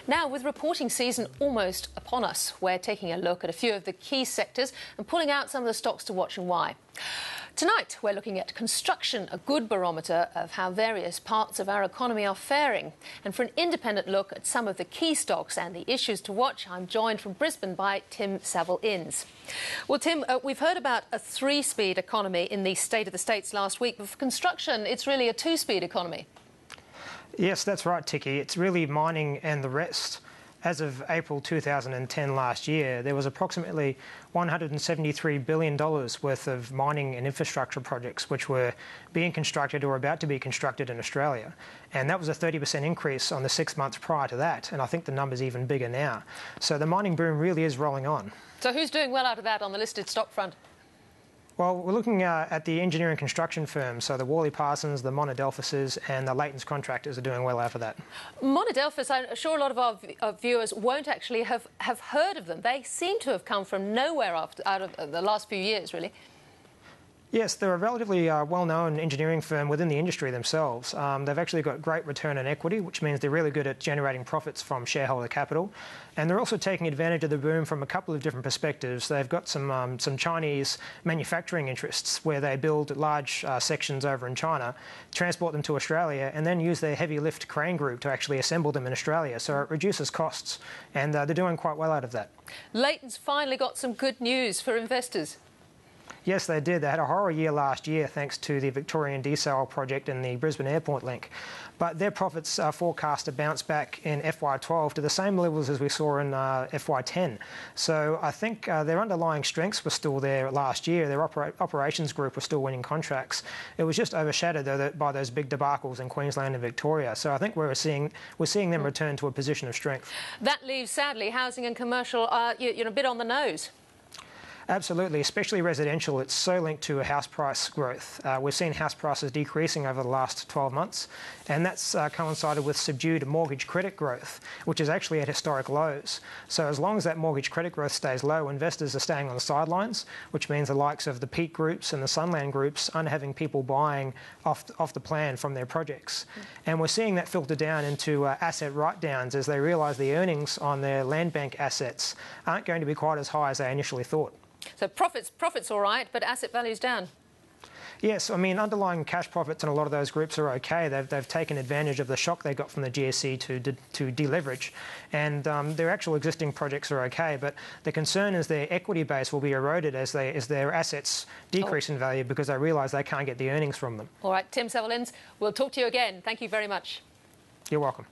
Now, with reporting season almost upon us, we're taking a look at a few of the key sectors and pulling out some of the stocks to watch and why. Tonight, we're looking at construction, a good barometer of how various parts of our economy are faring. And for an independent look at some of the key stocks and the issues to watch, I'm joined from Brisbane by Tim Savill-Inns. Well, Tim, we've heard about a three-speed economy in the State of the States last week, but for construction, it's really a two-speed economy. Yes, that's right, Tikki. It's really mining and the rest. As of April 2010 last year, there was approximately $173 billion worth of mining and infrastructure projects which were being constructed or about to be constructed in Australia. And that was a 30% increase on the 6 months prior to that. And I think the number's even bigger now. So the mining boom really is rolling on. So who's doing well out of that on the listed stock front? Well, we're looking at the engineering construction firms, so the Worley Parsons, the Monadelphuses and the Leighton's contractors are doing well out of that. Monadelphous, I'm sure a lot of our viewers won't actually have heard of them. They seem to have come from nowhere out of the last few years, really. Yes, they're a relatively well-known engineering firm within the industry themselves. They've actually got great return on equity, which means they're really good at generating profits from shareholder capital. And they're also taking advantage of the boom from a couple of different perspectives. They've got some Chinese manufacturing interests where they build large sections over in China, transport them to Australia, and then use their heavy lift crane group to actually assemble them in Australia. So it reduces costs, and they're doing quite well out of that. Leighton's finally got some good news for investors. Yes, they did. They had a horror year last year thanks to the Victorian desal project and the Brisbane Airport link. But their profits are forecast to bounce back in FY12 to the same levels as we saw in FY10. So I think their underlying strengths were still there last year. Their operations group was still winning contracts. It was just overshadowed though by those big debacles in Queensland and Victoria. So I think we're seeing them return to a position of strength. That leaves, sadly, housing and commercial a bit on the nose. Absolutely, especially residential. It's so linked to house price growth. We've seen house prices decreasing over the last 12 months, and that's coincided with subdued mortgage credit growth, which is actually at historic lows. So as long as that mortgage credit growth stays low, investors are staying on the sidelines, which means the likes of the Peak groups and the Sunland groups aren't having people buying off the plan from their projects. And we're seeing that filter down into asset write-downs as they realise the earnings on their land bank assets aren't going to be quite as high as they initially thought. So profits all right, but asset value's down. Yes, I mean, underlying cash profits in a lot of those groups are okay. They've taken advantage of the shock they got from the GFC to deleverage, and their actual existing projects are okay. But the concern is their equity base will be eroded as their assets decrease in value because they realise they can't get the earnings from them. All right, Tim Savill-Inns, we'll talk to you again. Thank you very much. You're welcome.